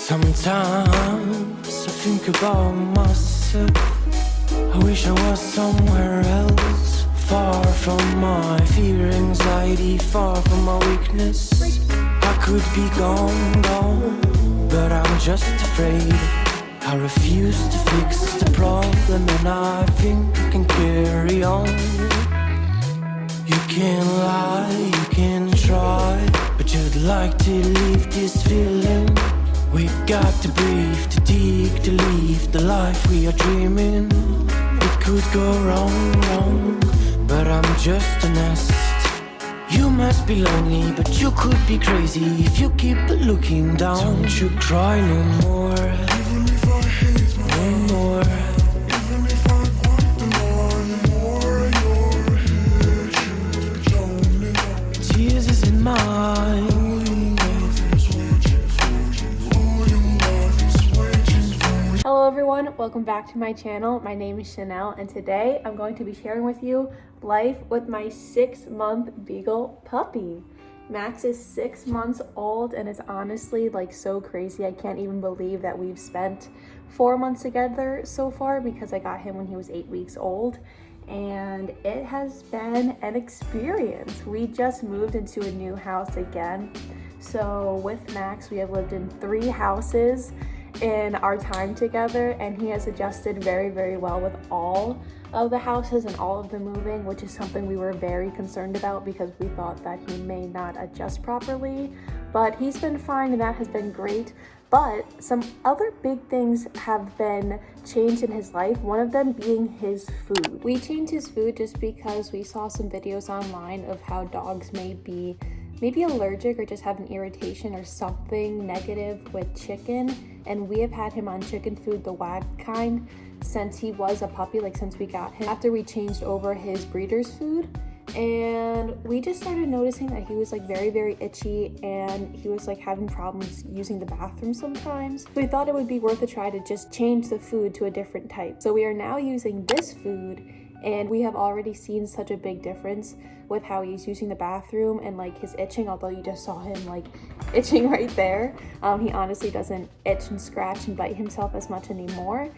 Sometimes I think about myself. I wish I was somewhere else, far from my fear, anxiety, far from my weakness. I could be gone, but I'm just afraid. I refuse to fix the problem, and I think I can carry on. You can lie, you can try, but you'd like to leave this feeling. We got to breathe, to dig, to live the life we are dreaming. It could go wrong, but I'm just a nest. You must be lonely, but you could be crazy if you keep looking down. Don't you cry no more, even if I hate no more. Even if I want the more, you're here, you only know. Tears is in mine. Hello everyone, welcome back to my channel. My name is Chanel and today I'm going to be sharing with you life with my 6-month beagle puppy. Max is 6 months old and it's honestly like so crazy. I can't even believe that we've spent 4 months together so far because I got him when he was 8 weeks old. And it has been an experience. We just moved into a new house again. So with Max, we have lived in 3 houses in our time together, and he has adjusted very, very well with all of the houses and all of the moving, which is something we were very concerned about because we thought that he may not adjust properly, but he's been fine and that has been great. But some other big things have been changed in his life, one of them being his food. We changed his food just because we saw some videos online of how dogs may be maybe allergic or just have an irritation or something negative with chicken, and we have had him on chicken food, the wag kind, since he was a puppy, like since we got him after we changed over his breeder's food. And we just started noticing that he was like very, very itchy and he was like having problems using the bathroom sometimes. So we thought it would be worth a try to just change the food to a different type. So we are now using this food, and we have already seen such a big difference with how he's using the bathroom and like his itching, although you just saw him like itching right there. He honestly doesn't itch and scratch and bite himself as much anymore.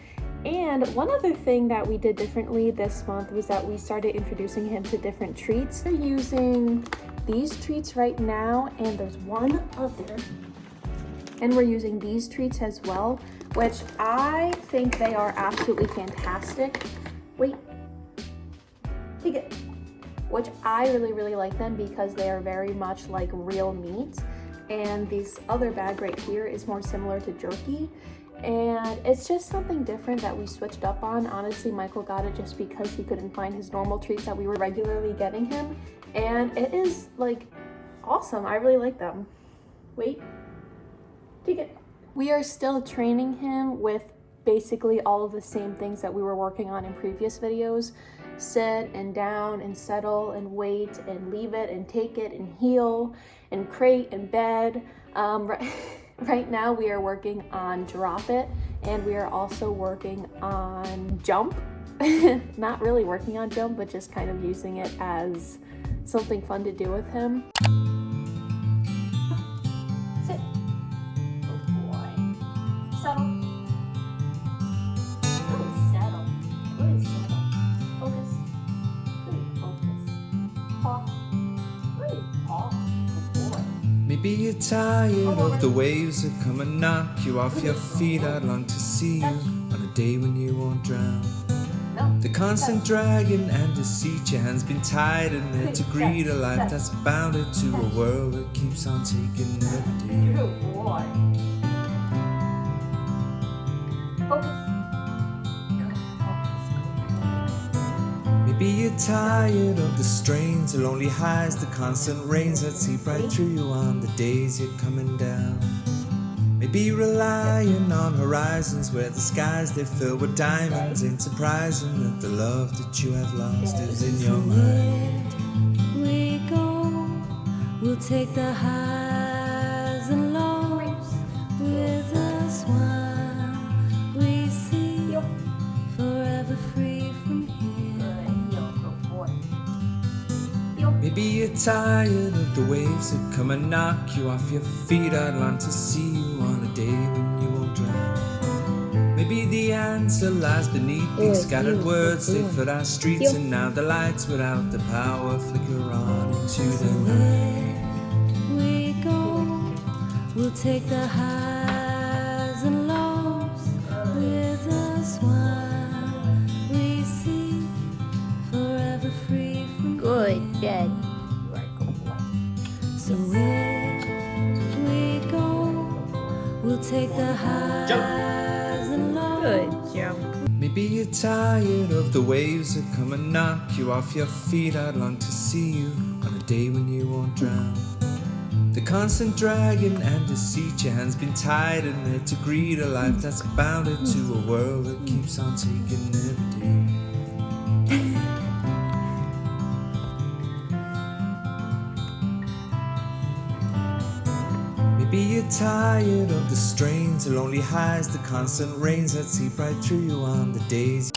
And one other thing that we did differently this month was that we started introducing him to different treats. We're using these treats right now, and there's one other. And we're using these treats as well, which I think they are absolutely fantastic. Wait. Take it. Which I really, really like them because they are very much like real meat. And this other bag right here is more similar to jerky. And it's just something different that we switched up on. Honestly, Michael got it just because he couldn't find his normal treats that we were regularly getting him. And it is like awesome. I really like them. Wait. Take it. We are still training him with basically all of the same things that we were working on in previous videos. Sit and down and settle and wait and leave it and take it and heel and crate and bed. Right now we are working on drop it, and we are also working on jump. Not really working on jump, but just kind of using it as something fun to do with him. Sit. Good boy. Settle. Really settle. Really settle. Focus. Really focus. Paw. Really paw. Good boy. Maybe you're tired of the waves that come and knock you off your feet. I'd long to see you on a day when you won't drown. The constant dragging and deceit, your hands been tied and there to greet a life that's bounded to a world that keeps on taking every day. Good boy. Focus. Maybe you're tired of the strains, the lonely highs, the constant rains that seep right through you on the days you're coming down. Maybe relying on horizons where the skies they fill with diamonds. Ain't surprising that the love that you have lost is in your mind. We go, we'll take the highs and lows with a smile. We see forever free from here. Maybe you're tired of the waves that come and knock you off your feet. I'd long to see you on a day when Maybe the answer lies beneath these scattered words. They flood our streets and now the lights without the power flicker on into the night. We go, we'll take the highs and lows with us while we see, forever free from Good, Jed. So if we go, we'll take the highs and lows. Good jump. Maybe you're tired of the waves that come and knock you off your feet. I'd long to see you on a day when you won't drown. The constant dragging and deceit, your hands been tied and there to greet a life that's bounded to a world that keeps on taking every day. Maybe you're tired of the strains, the lonely highs, the constant rains that seep right through you on the days.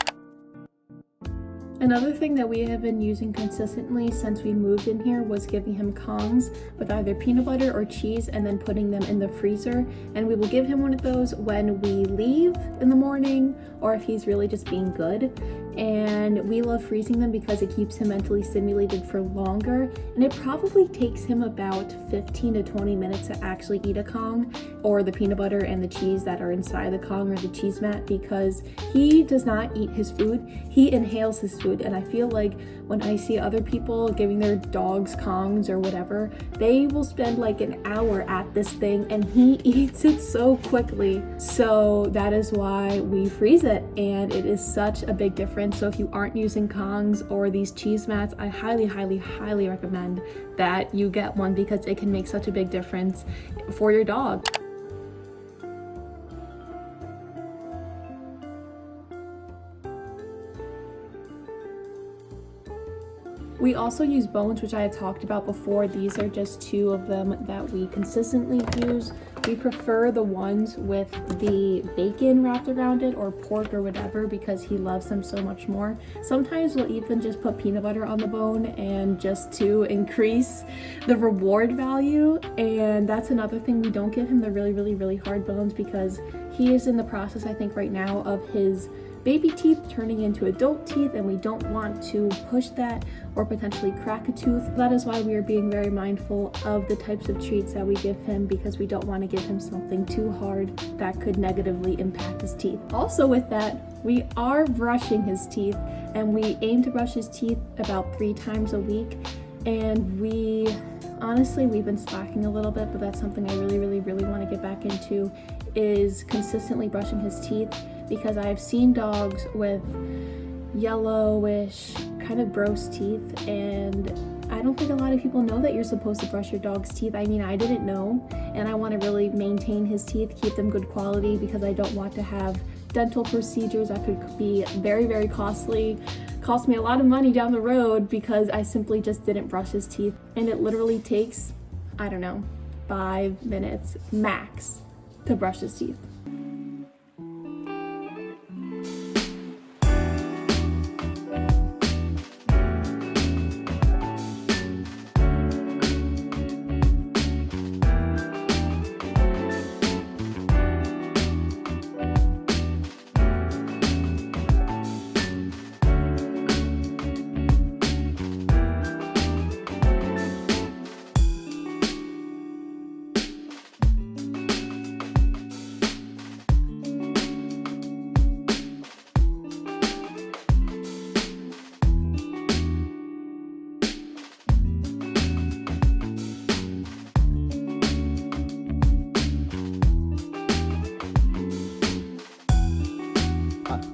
Another thing that we have been using consistently since we moved in here was giving him Kongs with either peanut butter or cheese and then putting them in the freezer. And we will give him one of those when we leave in the morning or if he's really just being good. And we love freezing them because it keeps him mentally stimulated for longer. And it probably takes him about 15 to 20 minutes to actually eat a Kong or the peanut butter and the cheese that are inside the Kong or the cheese mat, because he does not eat his food, he inhales his food. And I feel like when I see other people giving their dogs Kongs or whatever, they will spend like an hour at this thing and he eats it so quickly. So that is why we freeze it, and it is such a big difference. So if you aren't using Kongs or these cheese mats, I highly, highly, highly recommend that you get one because it can make such a big difference for your dog. We also use bones, which I had talked about before. These are just two of them that we consistently use. We prefer the ones with the bacon wrapped around it or pork or whatever because he loves them so much more. Sometimes we'll even just put peanut butter on the bone and just to increase the reward value. And that's another thing. We don't give him the really, really, really hard bones because he is in the process, I think, right now of his baby teeth turning into adult teeth, and we don't want to push that or potentially crack a tooth. That is why we are being very mindful of the types of treats that we give him, because we don't want to give him something too hard that could negatively impact his teeth. Also with that, we are brushing his teeth, and we aim to brush his teeth about 3 times a week. And honestly, we've been slacking a little bit, but that's something I really, really, really want to get back into, is consistently brushing his teeth, because I've seen dogs with yellowish, kind of gross teeth, and I don't think a lot of people know that you're supposed to brush your dog's teeth. I mean, I didn't know, and I want to really maintain his teeth, keep them good quality, because I don't want to have dental procedures that could be very, very costly, cost me a lot of money down the road because I simply just didn't brush his teeth. And it literally takes, I don't know, 5 minutes max to brush his teeth.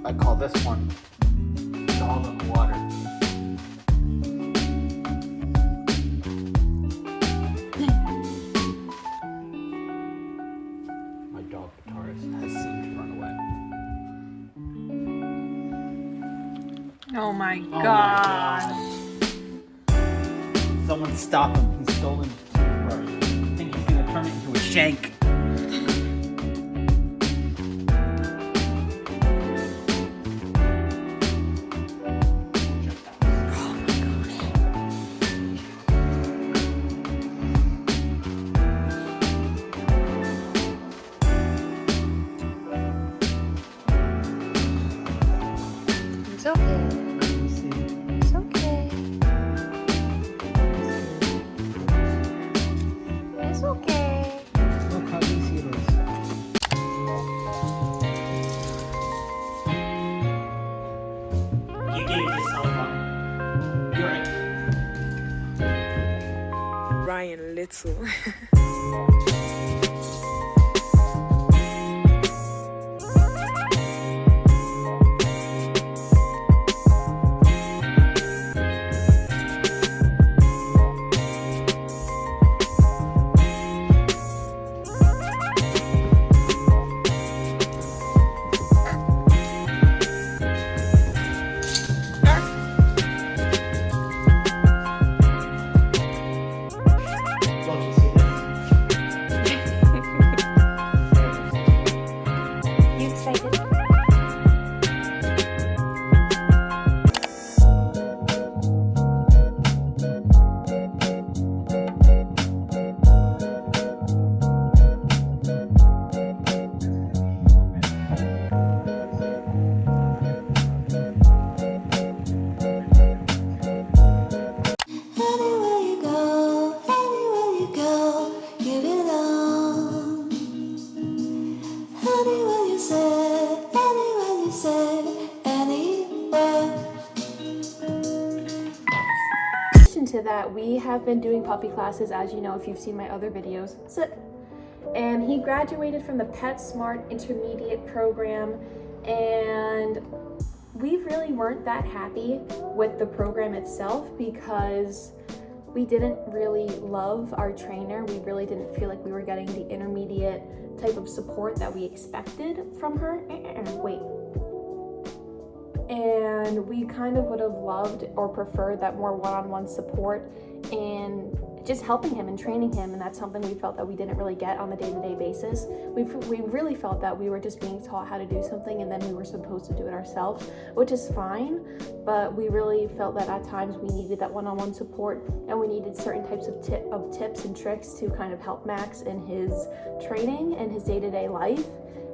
I call this one dog on the water. My dog Taurus has seemed to run away. Oh my Oh gosh. Someone stop him. He's stolen the toothbrush. I think he's gonna turn it into a shank. zu. You excited? Anywhere you go, you belong. Anywhere you say, anywhere. In addition to that, we have been doing puppy classes, as you know if you've seen my other videos. And he graduated from the PetSmart Intermediate program, and we really weren't that happy with the program itself because we didn't really love our trainer. We really didn't feel like we were getting the intermediate type of support that we expected from her. And we kind of would have loved or preferred that more one-on-one support and just helping him and training him, and that's something we felt that we didn't really get on the day-to-day basis. We really felt that we were just being taught how to do something and then we were supposed to do it ourselves, which is fine, but we really felt that at times we needed that one-on-one support and we needed certain types of tips and tricks to kind of help Max in his training and his day-to-day life,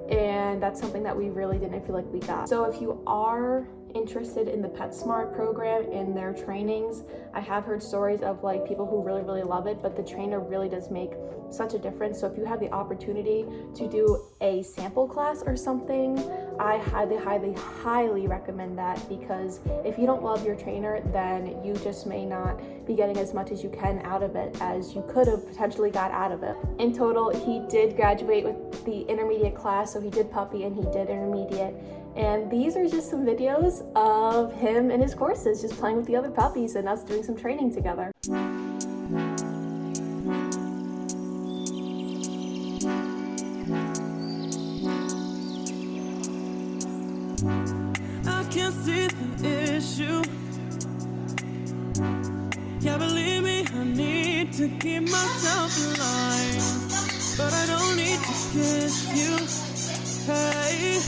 and that's something that we really didn't feel like we got. So if you are interested in the PetSmart program and their trainings, I have heard stories of like people who really love it, but the trainer really does make such a difference. So if you have the opportunity to do a sample class or something, I highly recommend that, because if you don't love your trainer, then you just may not be getting as much as you can out of it as you could have potentially got out of it. In total, he did graduate with the intermediate class, so he did puppy and he did intermediate. And these are just some videos of him and his courses, just playing with the other puppies and us doing some training together. I can't see the issue. Yeah, believe me, I need to keep myself alive, but I don't need to kiss you. Hey,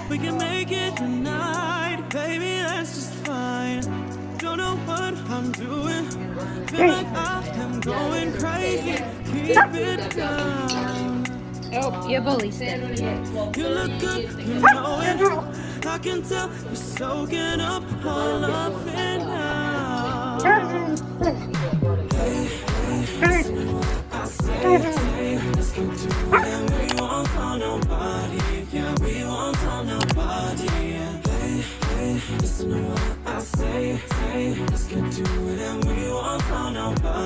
we can make it tonight, baby, that's just fine. Don't know what I'm doing, feel like I am going crazy. Keep it down. Oh, ihr bully stick. You look good, you know it. I can tell you're soaking up all of it now. I say, let's get to it, and we won't call nobody. Yeah, we won't call nobody. Yeah, hey, listen to what I say. Let's get to it, and we won't call nobody.